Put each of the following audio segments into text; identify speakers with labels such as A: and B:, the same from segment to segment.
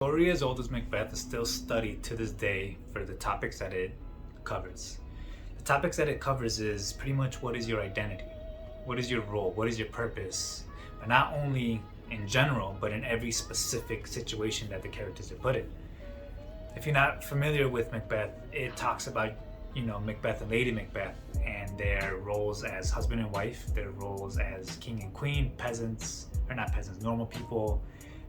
A: Story as old as Macbeth is still studied to this day for the topics that it covers. The topics that it covers is pretty much what is your identity, what is your role, what is your purpose, but not only in general, but in every specific situation that the characters are put in. If you're not familiar with Macbeth, it talks about, Macbeth and Lady Macbeth and their roles as husband and wife, their roles as king and queen, peasants, or not peasants, normal people,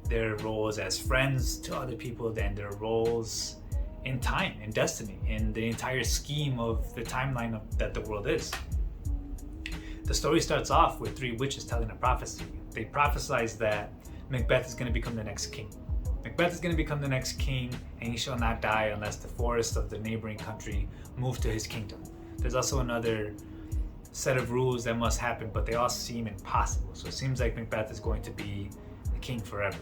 A: their roles as friends to other people, then their roles in time, in destiny, in the entire scheme of the timeline that the world is. The story starts off with three witches telling a prophecy. They prophesize that Macbeth is going to become the next king. Macbeth is going to become the next king, and he shall not die unless the forests of the neighboring country move to his kingdom. There's also another set of rules that must happen, but they all seem impossible. So it seems like Macbeth is going to be the king forever.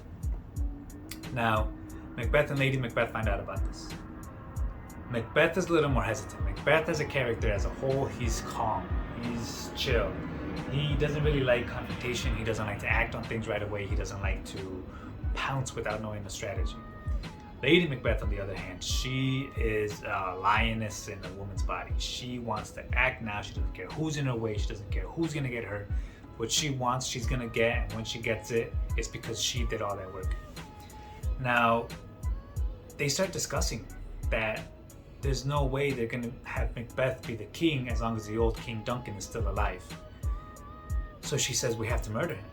A: Now, Macbeth and Lady Macbeth find out about this. Macbeth is a little more hesitant. Macbeth as a character as a whole, he's calm, he's chill. He doesn't really like confrontation, he doesn't like to act on things right away, he doesn't like to pounce without knowing the strategy. Lady Macbeth, on the other hand, she is a lioness in a woman's body. She wants to act now, she doesn't care who's in her way, she doesn't care who's gonna get hurt. What she wants, she's gonna get, and when she gets it, it's because she did all that work. Now, they start discussing that there's no way they're going to have Macbeth be the king as long as the old King Duncan is still alive. So she says, we have to murder him.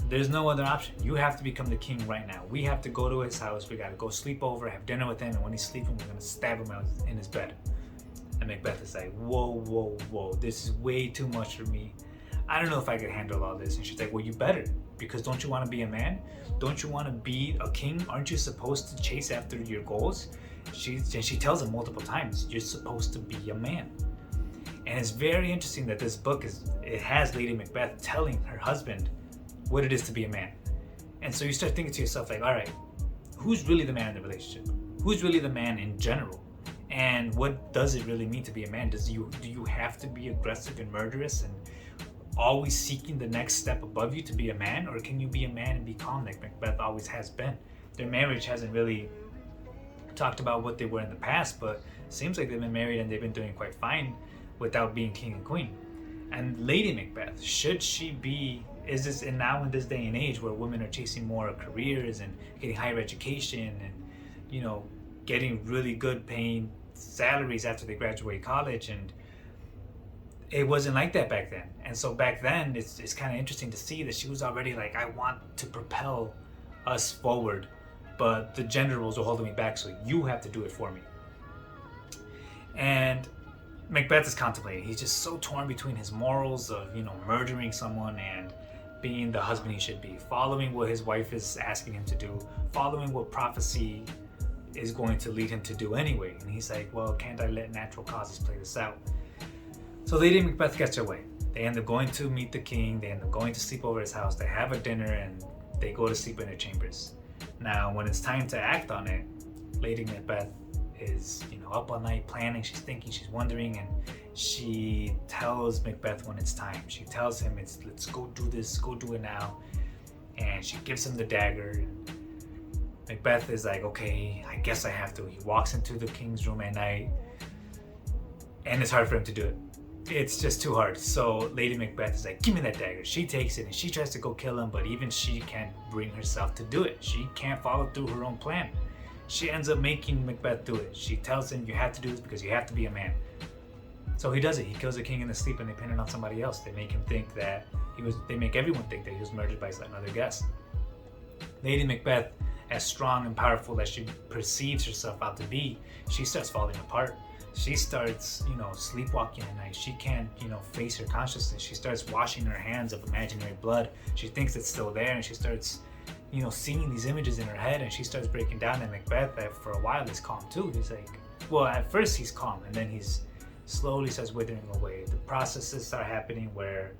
A: There's no other option. You have to become the king right now. We have to go to his house. We got to go sleep over, have dinner with him, and when he's sleeping, we're going to stab him in his bed. And Macbeth is like, whoa, this is way too much for me. I don't know if I could handle all this. And she's like, well, you better, because don't you want to be a man? Don't you want to be a king? Aren't you supposed to chase after your goals? She tells him multiple times, you're supposed to be a man. And it's very interesting that this book has Lady Macbeth telling her husband what it is to be a man. And so you start thinking to yourself, like, all right, who's really the man in the relationship? Who's really the man in general? And what does it really mean to be a man? Do you have to be aggressive and murderous and always seeking the next step above you to be a man, or can you be a man and be calm like Macbeth always has been? Their marriage hasn't really talked about what they were in the past, but it seems like they've been married and they've been doing quite fine without being king and queen. And Lady Macbeth, should she be, is this, and now in this day and age where women are chasing more careers and getting higher education and getting really good paying salaries after they graduate college, and it wasn't like that back then. And so back then, it's kind of interesting to see that she was already like, I want to propel us forward, but the gender roles are holding me back, so you have to do it for me. And Macbeth is contemplating. He's just so torn between his morals of, murdering someone and being the husband he should be, following what his wife is asking him to do, following what prophecy is going to lead him to do anyway. And he's like, well, can't I let natural causes play this out? So Lady Macbeth gets her way. They end up going to meet the king, they end up going to sleep over his house, they have a dinner, and they go to sleep in their chambers. Now, when it's time to act on it, Lady Macbeth is, up all night planning, she's thinking, she's wondering, and she tells Macbeth when it's time. She tells him, let's go do this, go do it now. And she gives him the dagger. Macbeth is like, okay, I guess I have to. He walks into the king's room at night, and it's hard for him to do it. It's just too hard. So Lady Macbeth is like, give me that dagger. She takes it and she tries to go kill him, but even she can't bring herself to do it. She can't follow through her own plan. She ends up making Macbeth do it. She tells him, you have to do this because you have to be a man. So he does it. He kills the king in his sleep, and they pin it on somebody else. They make him think that they make everyone think that he was murdered by another guest. Lady Macbeth, as strong and powerful as she perceives herself out to be, she starts falling apart. She starts, sleepwalking at night. She can't, face her consciousness. She starts washing her hands of imaginary blood. She thinks it's still there, and she starts, seeing these images in her head, and she starts breaking down. And Macbeth, for a while, is calm too. He's like, well, at first he's calm, and then he's slowly starts withering away. The processes start happening where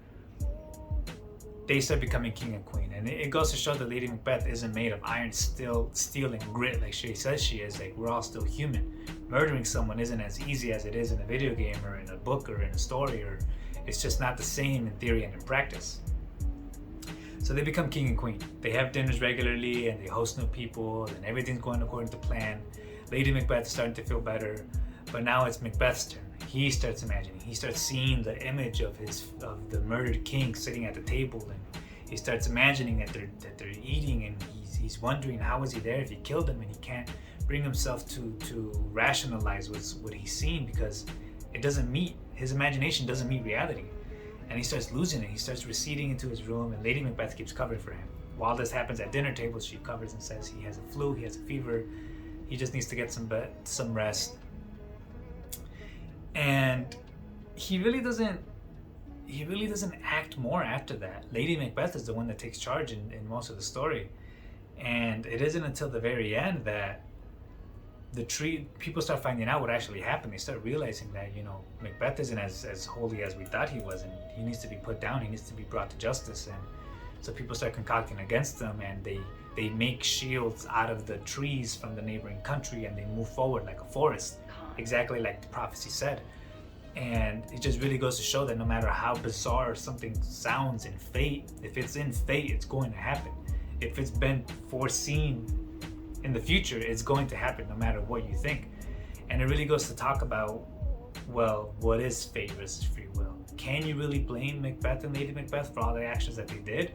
A: they start becoming king and queen. And it goes to show that Lady Macbeth isn't made of iron, steel, and grit like she says she is. Like, we're all still human. Murdering someone isn't as easy as it is in a video game or in a book or in a story, or it's just not the same in theory and in practice. So they become king and queen. They have dinners regularly and they host new people and everything's going according to plan. Lady Macbeth is starting to feel better, but now it's Macbeth's turn. He starts imagining. He starts seeing the image of the murdered king sitting at the table, and he starts imagining that they're eating, and he's wondering how was he there if he killed them, and he can't bring himself to rationalize what he's seen because it doesn't meet his imagination, doesn't meet reality. And he starts losing it. He starts receding into his room, and Lady Macbeth keeps covering for him. While this happens at dinner table, she covers and says he has a flu, he has a fever, he just needs to get some rest. And he really doesn't act more after that. Lady Macbeth is the one that takes charge in most of the story. And it isn't until the very end that people start finding out what actually happened. They start realizing that, Macbeth isn't as holy as we thought he was, and he needs to be put down, he needs to be brought to justice. And so people start concocting against them, and they make shields out of the trees from the neighboring country, and they move forward like a forest, exactly like the prophecy said. And it just really goes to show that no matter how bizarre something sounds in fate, if it's in fate, it's going to happen. If it's been foreseen in the future, it's going to happen no matter what you think. And it really goes to talk about, well, what is fate versus free will? Can you really blame Macbeth and Lady Macbeth for all the actions that they did?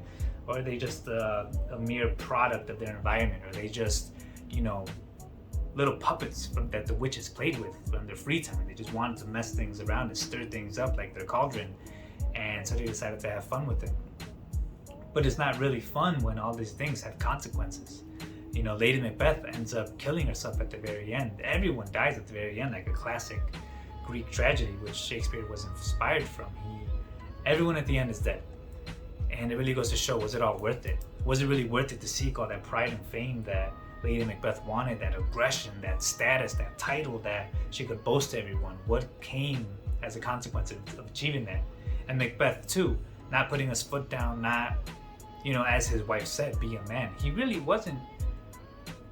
A: Or are they just a mere product of their environment? Or are they just, little puppets that the witches played with in their free time? They just wanted to mess things around and stir things up like their cauldron. And so they decided to have fun with it. But it's not really fun when all these things have consequences. Lady Macbeth ends up killing herself at the very end. Everyone dies at the very end, like a classic Greek tragedy, which Shakespeare was inspired from. Everyone at the end is dead. And it really goes to show, was it all worth it? Was it really worth it to seek all that pride and fame that Lady Macbeth wanted, that aggression, that status, that title that she could boast to everyone? What came as a consequence of achieving that? And Macbeth too, not putting his foot down, not, as his wife said, be a man. He really wasn't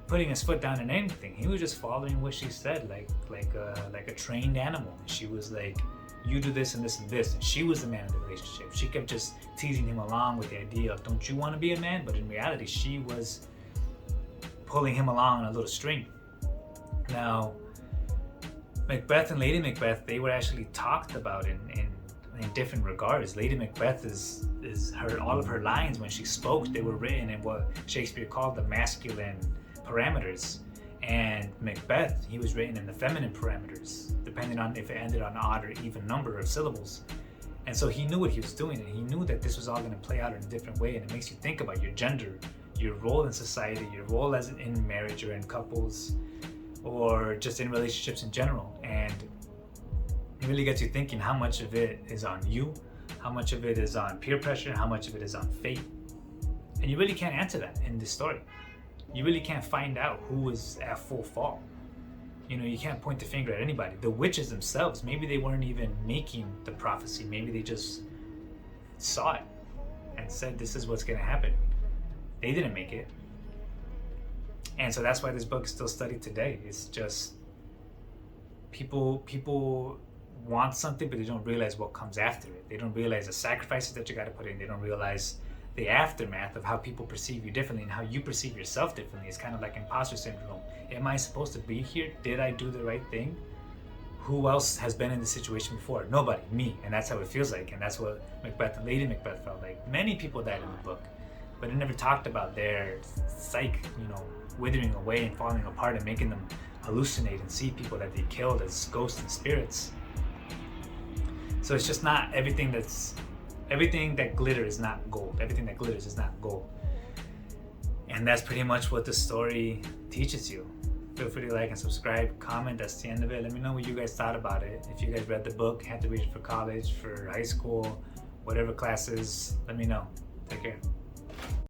A: putting his foot down in anything. He was just following what she said, like a trained animal. And she was like, you do this and this and this. And she was the man of the relationship. She kept just teasing him along with the idea of, don't you want to be a man? But in reality, she was pulling him along on a little string. Now, Macbeth and Lady Macbeth, they were actually talked about in different regards. Lady Macbeth is all of her lines when she spoke, they were written in what Shakespeare called the masculine parameters. And Macbeth, he was written in the feminine parameters, depending on if it ended on an odd or even number of syllables. And so he knew what he was doing, and he knew that this was all going to play out in a different way. And it makes you think about your gender, your role in society, your role as in marriage or in couples, or just in relationships in general. And it really gets you thinking how much of it is on you, how much of it is on peer pressure, how much of it is on fate. And you really can't answer that in this story. You really can't find out who was at full fault. You can't point the finger at anybody. The witches themselves, maybe they weren't even making the prophecy. Maybe they just saw it and said, this is what's going to happen. They didn't make it. And so that's why this book is still studied today. It's just people want something, but they don't realize what comes after it. They don't realize the sacrifices that you got to put in. They don't realize the aftermath of how people perceive you differently and how you perceive yourself differently. It's kind of like imposter syndrome. Am I supposed to be here? Did I do the right thing? Who else has been in this situation before? Nobody, me. And that's how it feels like. And that's what Macbeth and Lady Macbeth felt like. Many people died in the book, but it never talked about their psyche, withering away and falling apart and making them hallucinate and see people that they killed as ghosts and spirits. So it's just not everything that glitters is not gold. Everything that glitters is not gold. And that's pretty much what the story teaches you. Feel free to like and subscribe, comment, that's the end of it. Let me know what you guys thought about it. If you guys read the book, had to read it for college, for high school, whatever classes, let me know. Take care.